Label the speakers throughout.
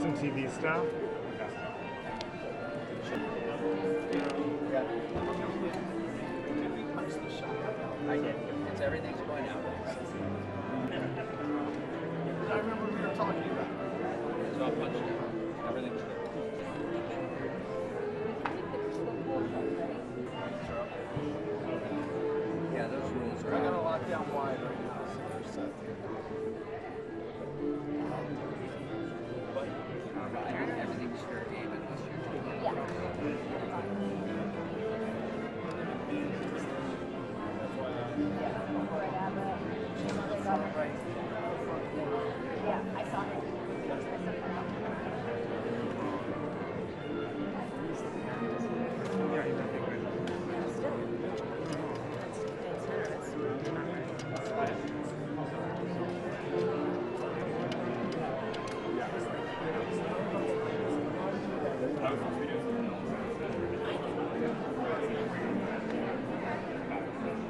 Speaker 1: Some TV stuff.
Speaker 2: I did. It's everything's going out.
Speaker 3: I remember we were talking about it.
Speaker 2: So I'll punch it. Everything's good. Yeah, those rules are.
Speaker 3: I got to lock down wide right now, so we're set.
Speaker 2: Everything's fair game unless you're
Speaker 4: Yeah, I saw it.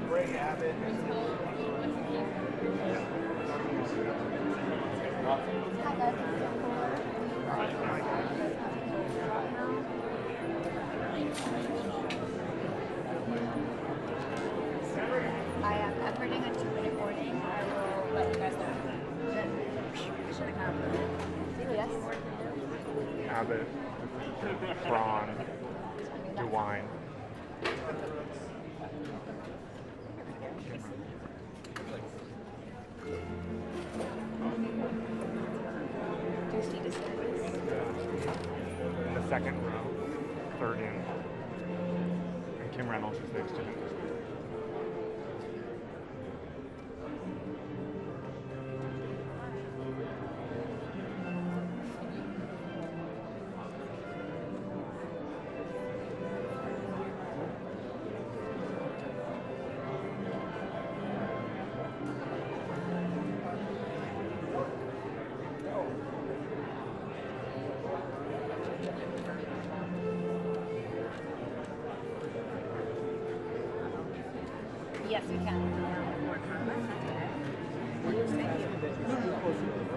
Speaker 3: Greg Abbott.
Speaker 4: I'm printing a 2-minute warning. I will let you guys know. Should have kind of put it. Yes.
Speaker 1: Abbott, prawn, DeWine. The second row, third in. And Kim Reynolds is next to him.
Speaker 4: Yes, we can.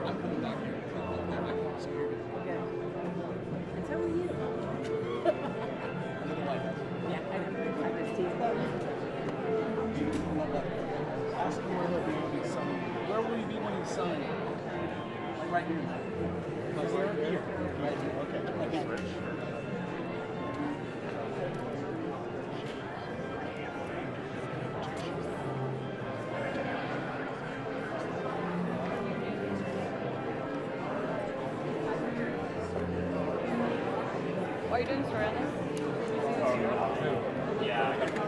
Speaker 2: I'm coming back here. I'm scared.
Speaker 4: Okay. And so are you. Yeah, I was
Speaker 3: Ask him where he'll be when he signed. Where will he be when he signed? Like right here. Here? Right here. Okay.
Speaker 4: What are you doing, Soraya?
Speaker 1: Yeah, I gotta go.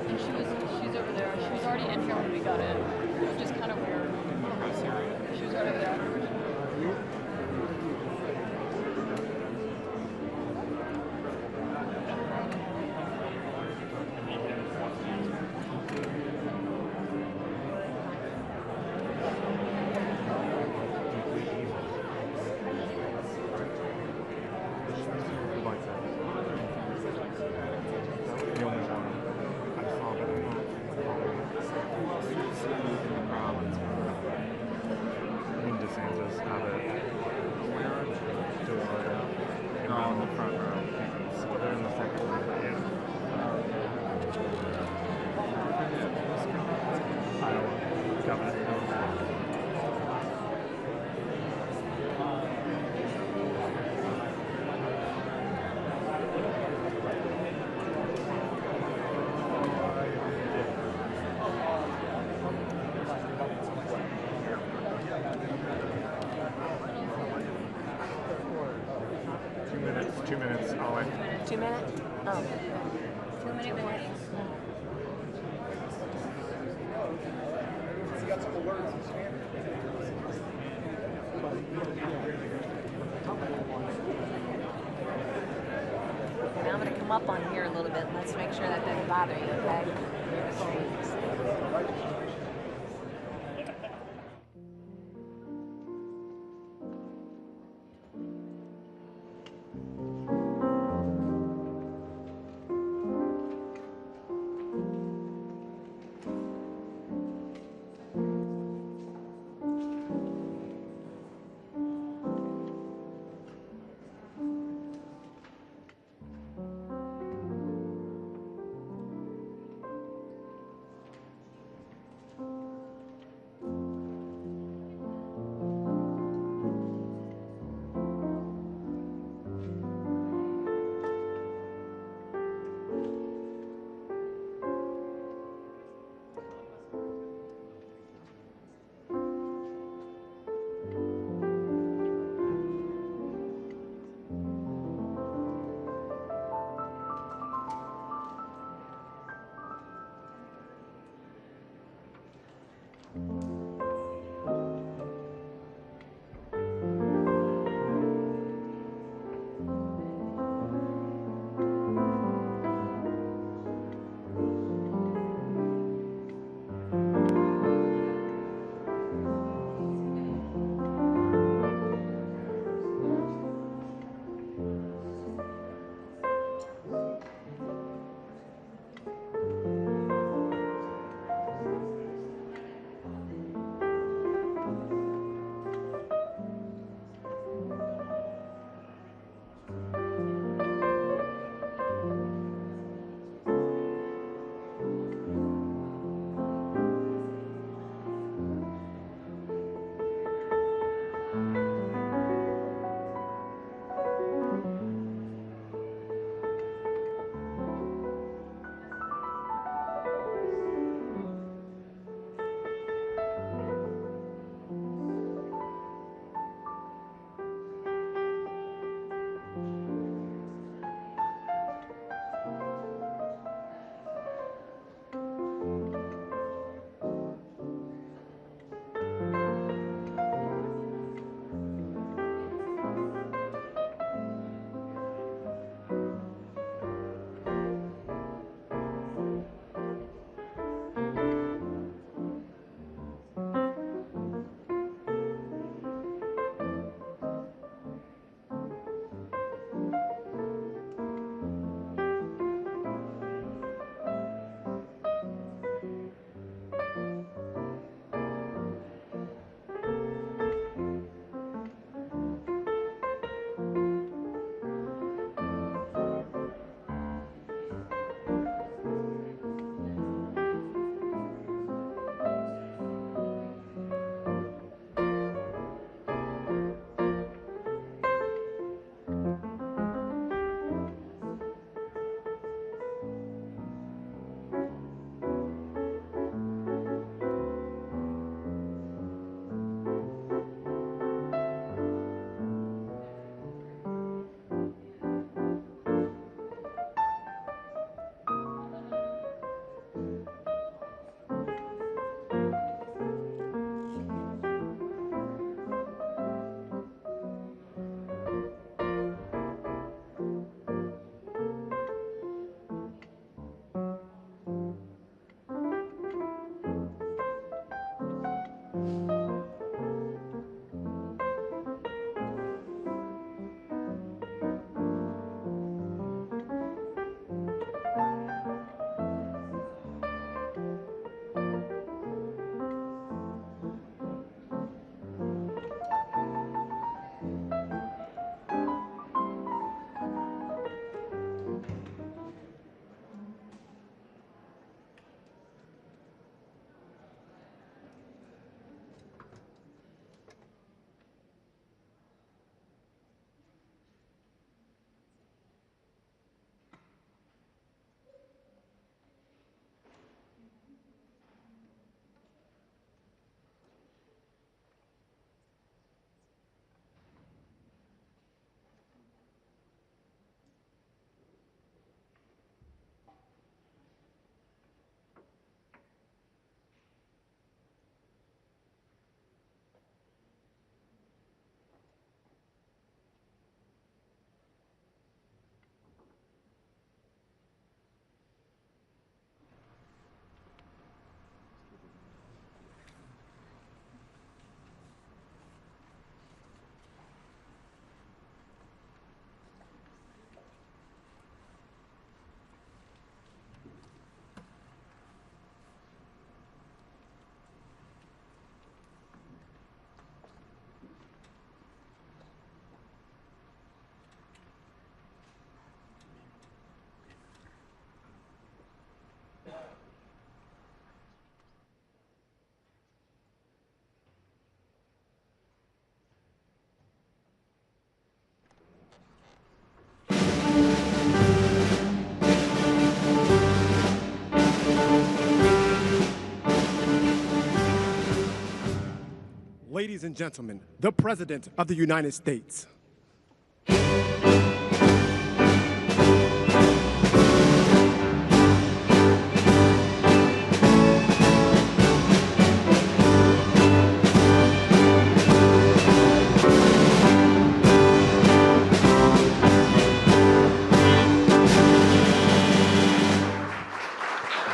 Speaker 4: And she's over there. She was already in here when we got in. Which is kind of weird. She was already there.
Speaker 1: DeSantis, Abbott, they're all in the front row. So they're in the second row. Yeah. Iowa, governor. 2 minutes, all in.
Speaker 4: 2 minutes? Oh. 2-minute warning.
Speaker 3: He got some alerts.
Speaker 4: Now I'm going to come up on here a little bit. Let's make sure that doesn't bother you, okay?
Speaker 5: Ladies and gentlemen, the President of the United States.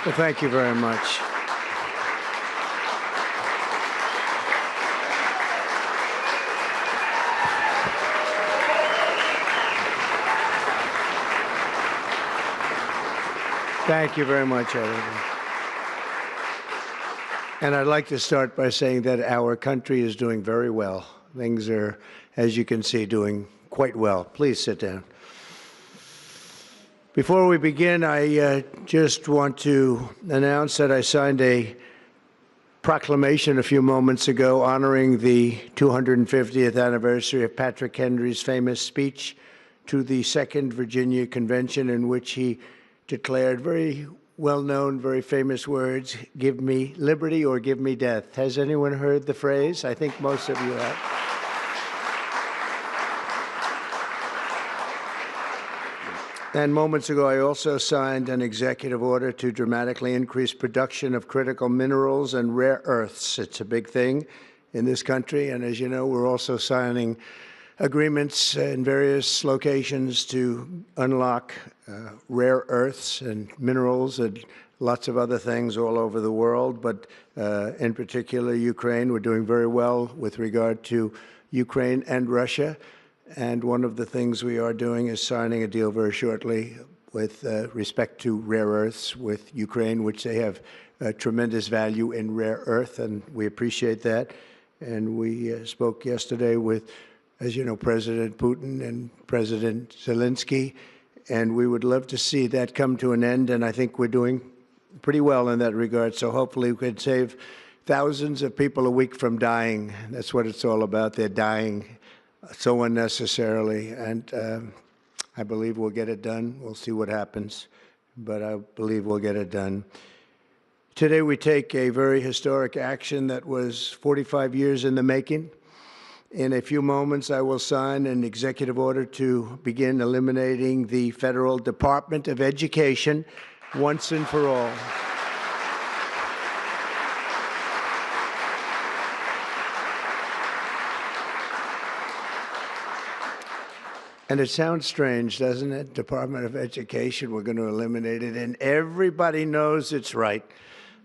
Speaker 6: Well, thank you very much. Thank you very much, everyone. And I'd like to start by saying that our country is doing very well. Things are, as you can see, doing quite well. Please sit down. Before we begin, I just want to announce that I signed a proclamation a few moments ago honoring the 250th anniversary of Patrick Henry's famous speech to the Second Virginia Convention, in which he declared very well-known, very famous words, "Give me liberty or give me death." Has anyone heard the phrase? I think most of you have. And moments ago, I also signed an executive order to dramatically increase production of critical minerals and rare earths. It's a big thing in this country, and as you know, we're also signing agreements in various locations to unlock rare earths and minerals and lots of other things all over the world, but in particular Ukraine. We're doing very well with regard to Ukraine and Russia. And one of the things we are doing is signing a deal very shortly with respect to rare earths with Ukraine, which they have tremendous value in rare earth, and we appreciate that. And we spoke yesterday with, as you know, President Putin and President Zelensky, and we would love to see that come to an end, and I think we're doing pretty well in that regard. So hopefully we could save thousands of people a week from dying. That's what it's all about. They're dying so unnecessarily, and I believe we'll get it done. We'll see what happens, but I believe we'll get it done. Today we take a very historic action that was 45 years in the making. In a few moments, I will sign an executive order to begin eliminating the Federal Department of Education once and for all. And it sounds strange, doesn't it? Department of Education, we're going to eliminate it. And everybody knows it's right.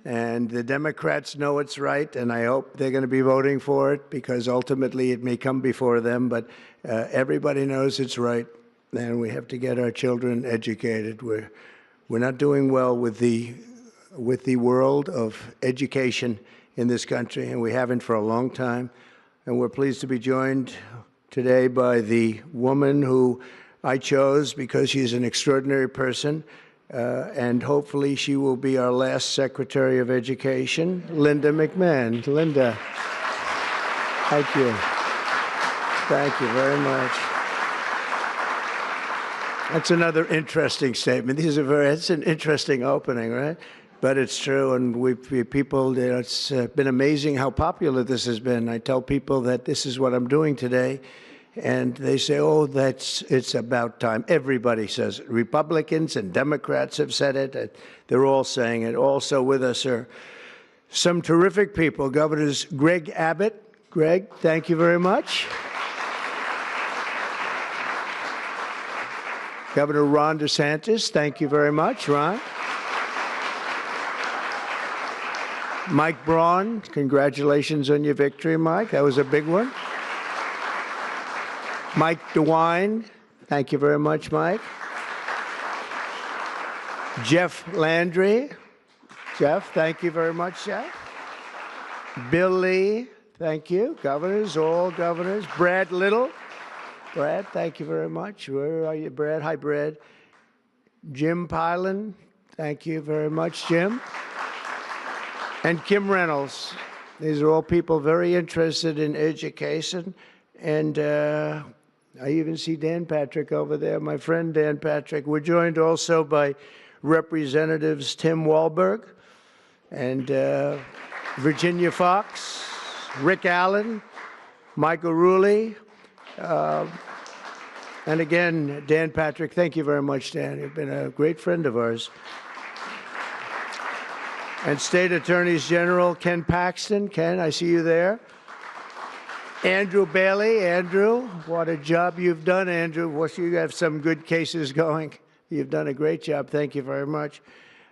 Speaker 6: And the Democrats know it's right, and I hope they're going to be voting for it, because ultimately it may come before them. But everybody knows it's right, and we have to get our children educated. We're not doing well with the world of education in this country, and we haven't for a long time. And we're pleased to be joined today by the woman who I chose because she's an extraordinary person, and hopefully she will be our last Secretary of Education, Linda McMahon. Linda, thank you. Thank you very much. That's another interesting statement. It's an interesting opening, right? But it's true, and it's been amazing how popular this has been. I tell people that this is what I'm doing today, and they say, oh, it's about time. Everybody says it. Republicans and Democrats have said it. They're all saying it. Also with us are some terrific people. Governors Greg Abbott. Greg, thank you very much. Governor Ron DeSantis, thank you very much, Ron. Mike Braun, congratulations on your victory, Mike. That was a big one. Mike DeWine, thank you very much, Mike. Jeff Landry. Jeff, thank you very much, Jeff. Bill Lee, thank you. Governors, all governors. Brad Little. Brad, thank you very much. Where are you, Brad? Hi, Brad. Jim Pilan, thank you very much, Jim. And Kim Reynolds. These are all people very interested in education. And I even see Dan Patrick over there, my friend Dan Patrick. We're joined also by Representatives Tim Walberg and Virginia Fox. Rick Allen, Michael Rulli, and again, Dan Patrick. Thank you very much, Dan. You've been a great friend of ours. And State Attorneys General Ken Paxton. Ken, I see you there. Andrew Bailey. Andrew, what a job you've done, Andrew. You have some good cases going. You've done a great job. Thank you very much.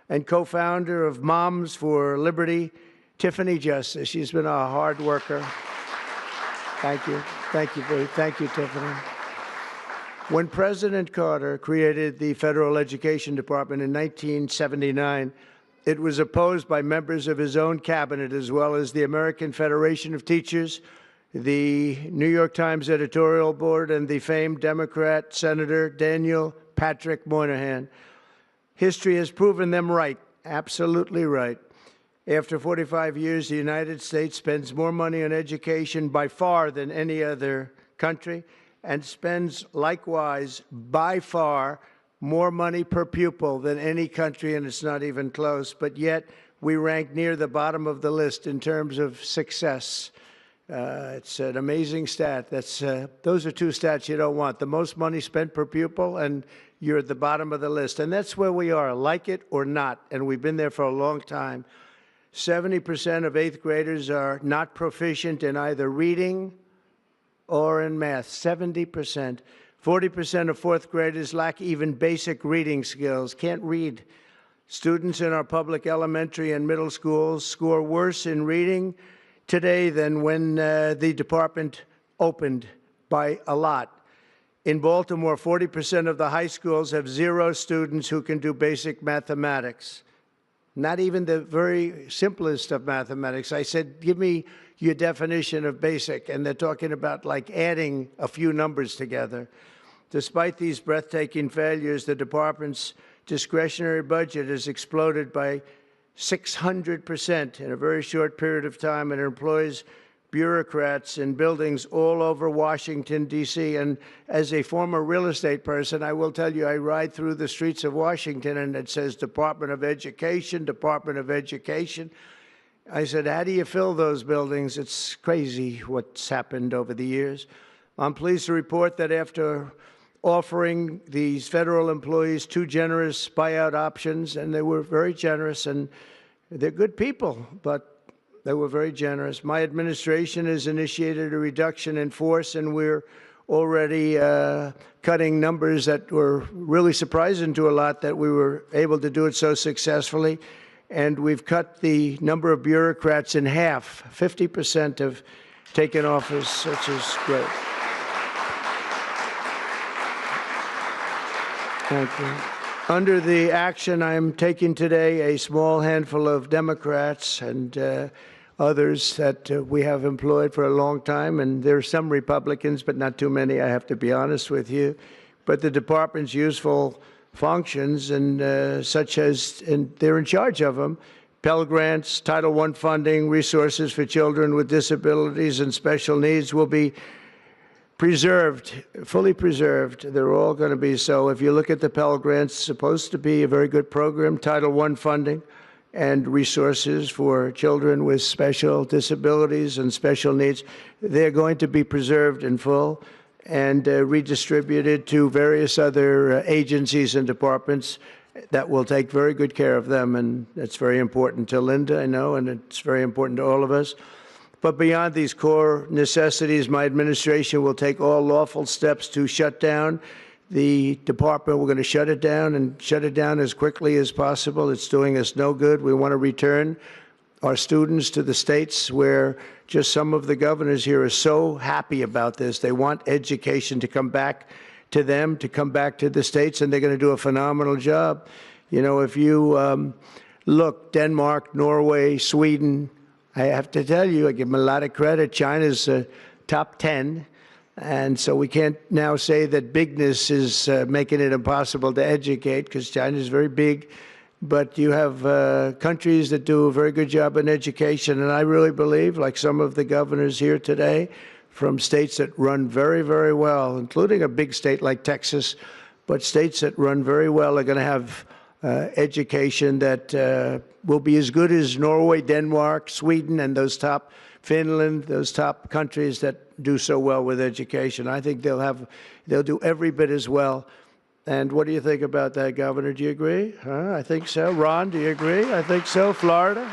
Speaker 6: And co-founder of Moms for Liberty, Tiffany Justice. She's been a hard worker. Thank you. Thank you, Tiffany. When President Carter created the Federal Education Department in 1979, it was opposed by members of his own cabinet, as well as the American Federation of Teachers, the New York Times editorial board, and the famed Democrat Senator Daniel Patrick Moynihan. History has proven them right, absolutely right. After 45 years, the United States spends more money on education by far than any other country, and spends likewise by far more money per pupil than any country, and it's not even close. But yet, we rank near the bottom of the list in terms of success. It's an amazing stat. Those are two stats you don't want. The most money spent per pupil, and you're at the bottom of the list. And that's where we are, like it or not, and we've been there for a long time. 70% of 8th graders are not proficient in either reading or in math, 70%. 40% of 4th graders lack even basic reading skills, can't read. Students in our public elementary and middle schools score worse in reading today than when the department opened, by a lot. In Baltimore, 40% of the high schools have 0 students who can do basic mathematics. Not even the very simplest of mathematics. I said, give me your definition of basic, and they're talking about like adding a few numbers together. Despite these breathtaking failures, the department's discretionary budget has exploded by 600% in a very short period of time, and employs bureaucrats in buildings all over Washington, D.C. And as a former real estate person, I will tell you, I ride through the streets of Washington, and it says Department of Education, Department of Education. I said, how do you fill those buildings? It's crazy what's happened over the years. I'm pleased to report that after offering these federal employees 2 generous buyout options, and they were very generous, and they're good people, but they were very generous. My administration has initiated a reduction in force, and we're already cutting numbers that were really surprising to a lot, that we were able to do it so successfully. And we've cut the number of bureaucrats in half. 50% have taken office, which is great. Thank you. Under the action I'm taking today, a small handful of Democrats and others that we have employed for a long time, and there are some Republicans, but not too many, I have to be honest with you. But the department's useful functions, and such as, and they're in charge of them, Pell Grants, Title I funding, resources for children with disabilities and special needs will be preserved, fully preserved. They're all going to be so. If you look at the Pell Grants, it's supposed to be a very good program, Title I funding and resources for children with special disabilities and special needs. They're going to be preserved in full and redistributed to various other agencies and departments that will take very good care of them. And that's very important to Linda, I know, and it's very important to all of us. But beyond these core necessities, my administration will take all lawful steps to shut down the department. We're going to shut it down, and shut it down as quickly as possible. It's doing us no good. We want to return our students to the states, where just some of the governors here are so happy about this. They want education to come back to them, to come back to the states, and they're going to do a phenomenal job. You know, if you look, Denmark, Norway, Sweden, I have to tell you, I give them a lot of credit. China's top 10. And so we can't now say that bigness is making it impossible to educate, because China is very big. But you have countries that do a very good job in education. And I really believe, like some of the governors here today, from states that run very, very well, including a big state like Texas, but states that run very well are going to have education that will be as good as Norway, Denmark, Sweden, and those top Finland, those top countries that do so well with education. I think they'll do every bit as well. And what do you think about that, Governor? Do you agree? I think so. Ron, do you agree? I think so. Florida?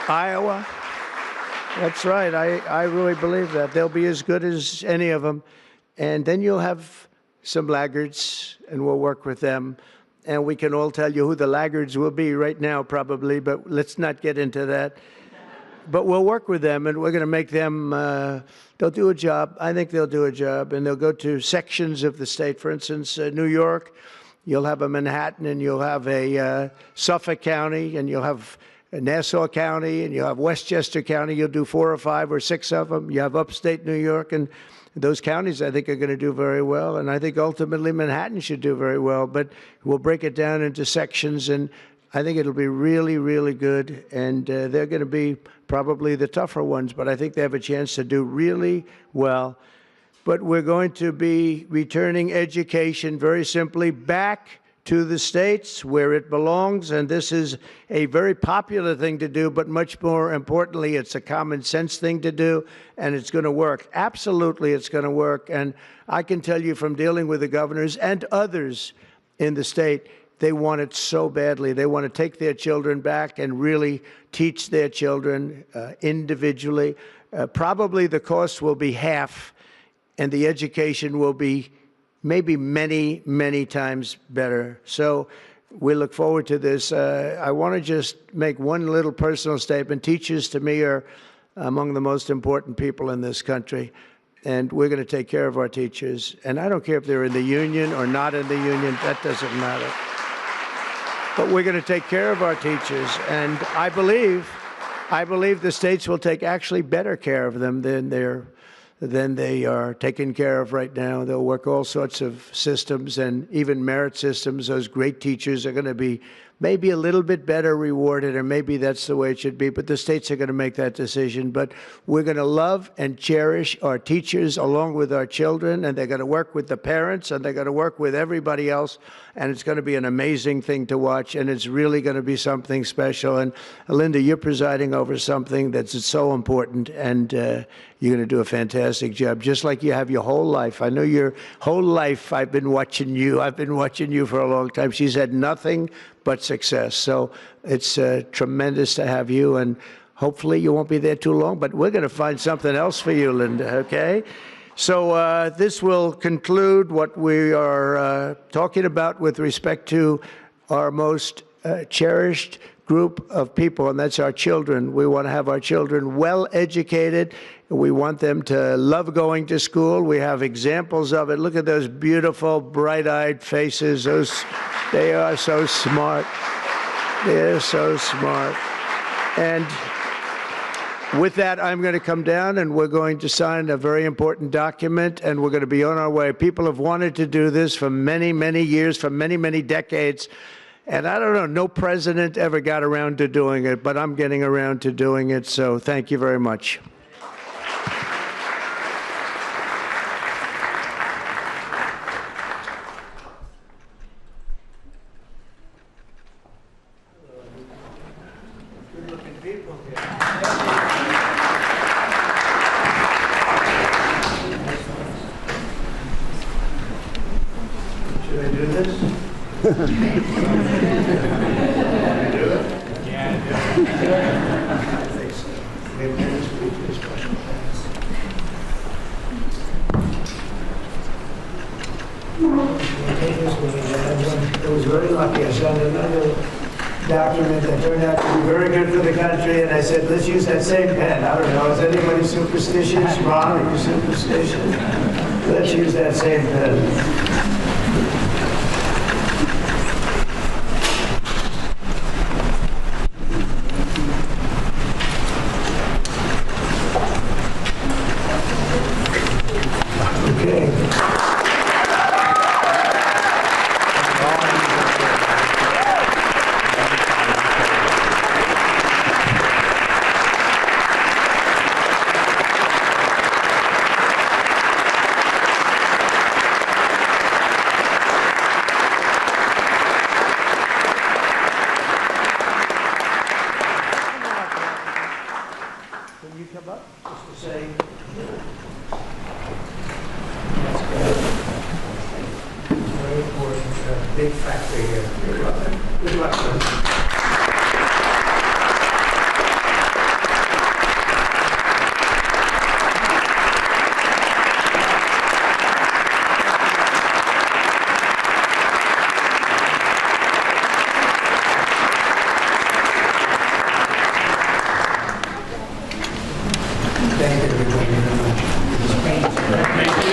Speaker 6: Iowa? That's right. I really believe that. They'll be as good as any of them. And then you'll have some laggards, and we'll work with them. And we can all tell you who the laggards will be right now, probably, but let's not get into that. But we'll work with them, and we're going to make them, they'll do a job. I think they'll do a job, and they'll go to sections of the state. For instance, New York, you'll have a Manhattan, and you'll have a Suffolk County, and you'll have Nassau County, and you'll have Westchester County. You'll do 4 or 5 or 6 of them. You have upstate New York, and those counties, I think, are going to do very well. And I think ultimately Manhattan should do very well. But we'll break it down into sections, and I think it'll be really, really good. And they're going to be probably the tougher ones, but I think they have a chance to do really well. But we're going to be returning education very simply back to the states where it belongs, and this is a very popular thing to do, but much more importantly, it's a common sense thing to do, and it's going to work. Absolutely, it's going to work. And I can tell you from dealing with the governors and others in the state, they want it so badly. They want to take their children back and really teach their children individually. Probably the cost will be half, and the education will be maybe many, many times better. So we look forward to this. I want to just make one little personal statement. Teachers, to me, are among the most important people in this country, and we're going to take care of our teachers. And I don't care if they're in the union or not in the union. That doesn't matter. But we're going to take care of our teachers, and I believe the states will take actually better care of them than they are taken care of right now. They'll work all sorts of systems and even merit systems. Those great teachers are going to be maybe a little bit better rewarded, or maybe that's the way it should be, but the states are going to make that decision. But we're going to love and cherish our teachers along with our children, and they're going to work with the parents, and they're going to work with everybody else, and it's going to be an amazing thing to watch, and it's really going to be something special. And Linda, you're presiding over something that's so important, and you're going to do a fantastic job, just like you have your whole life. I know your whole life I've been watching you. I've been watching you for a long time. She's had nothing but success. So it's tremendous to have you, and hopefully you won't be there too long, but we're going to find something else for you, Linda, okay? So this will conclude what we are talking about with respect to our most cherished group of people, and that's our children. We want to have our children well educated. We want them to love going to school. We have examples of it. Look at those beautiful, bright-eyed faces. They are so smart. They're so smart. And with that, I'm going to come down, and we're going to sign a very important document, and we're going to be on our way. People have wanted to do this for many, many years, for many, many decades. And I don't know, no president ever got around to doing it, but I'm getting around to doing it, so thank you very much. Good-looking people here. Should I do this? I was very lucky. I signed another document that turned out to be very good for the country, and I said, let's use that same pen. I don't know, is anybody superstitious? Ron, are you superstitious? Let's use that same pen. Very important, big factory here. Good luck. Good luck, man. Thank you, everybody, very much. Thank you.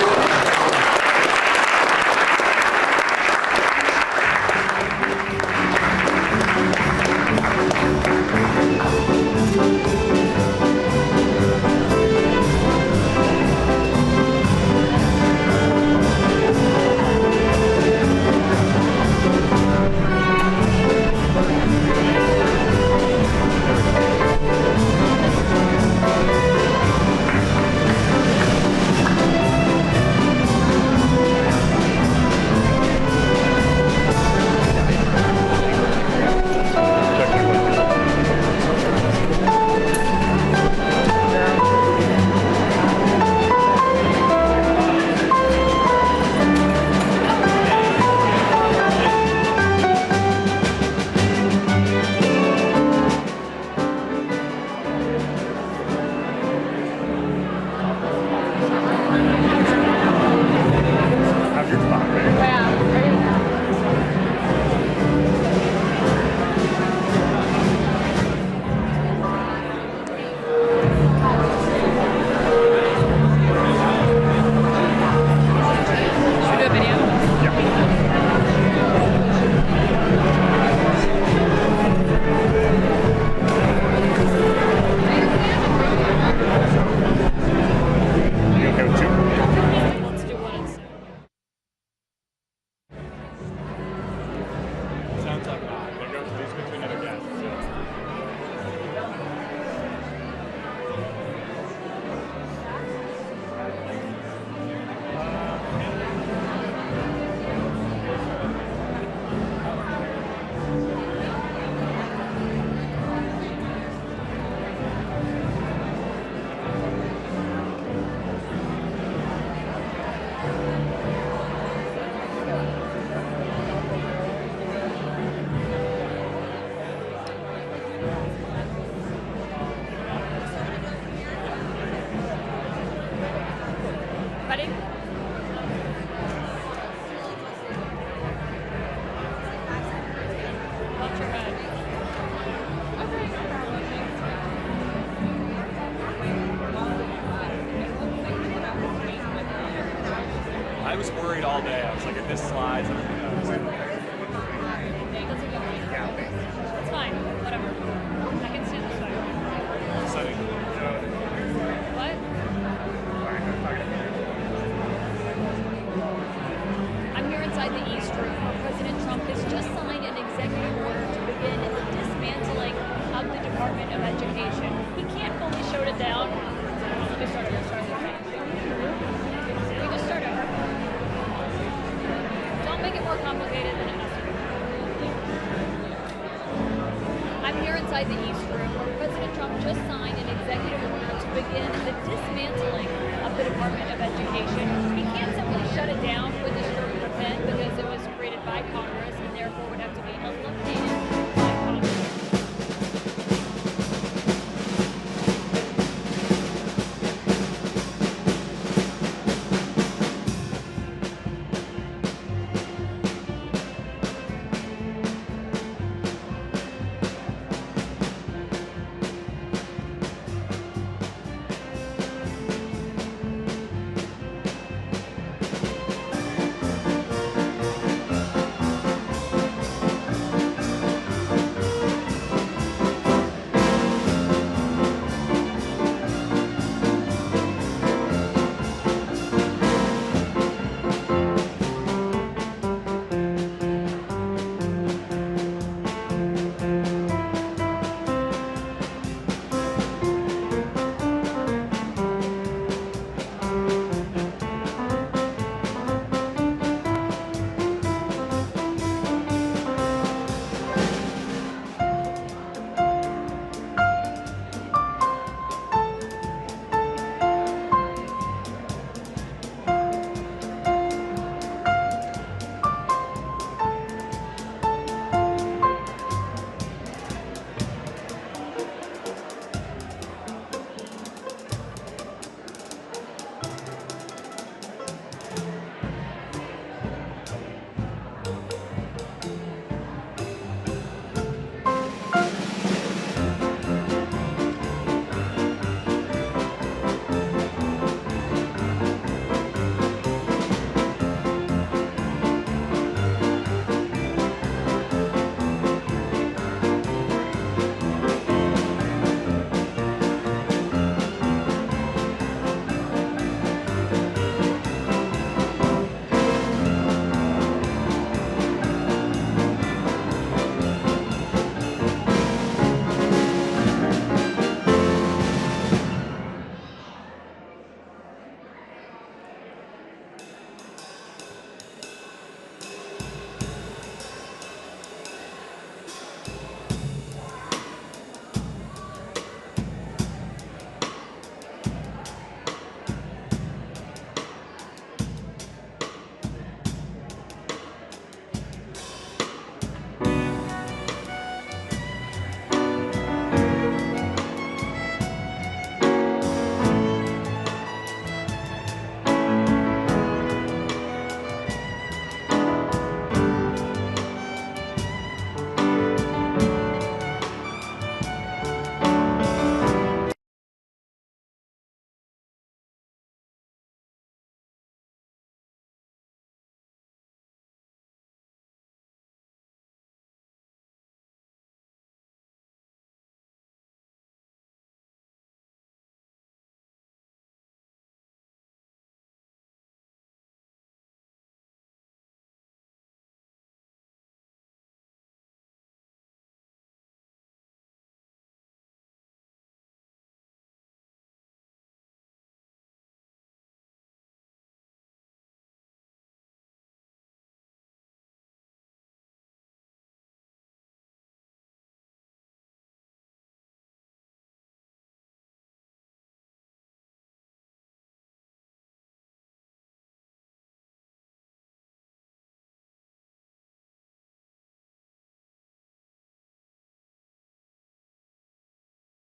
Speaker 7: I was worried all day. I was like, if this slides, I'm gonna.
Speaker 4: It's fine. Whatever. I can stand this way. What? I'm here inside the East Room. President Trump has just signed an executive order to begin the dismantling of the Department of Education. He can't fully show it down. Let me start over. We just start over. Don't make it more complicated than it has to be. I'm here inside the East Room where President Trump just signed an executive order to begin the dismantling of the Department of Education. He can't simply shut it down with a stroke of a pen, but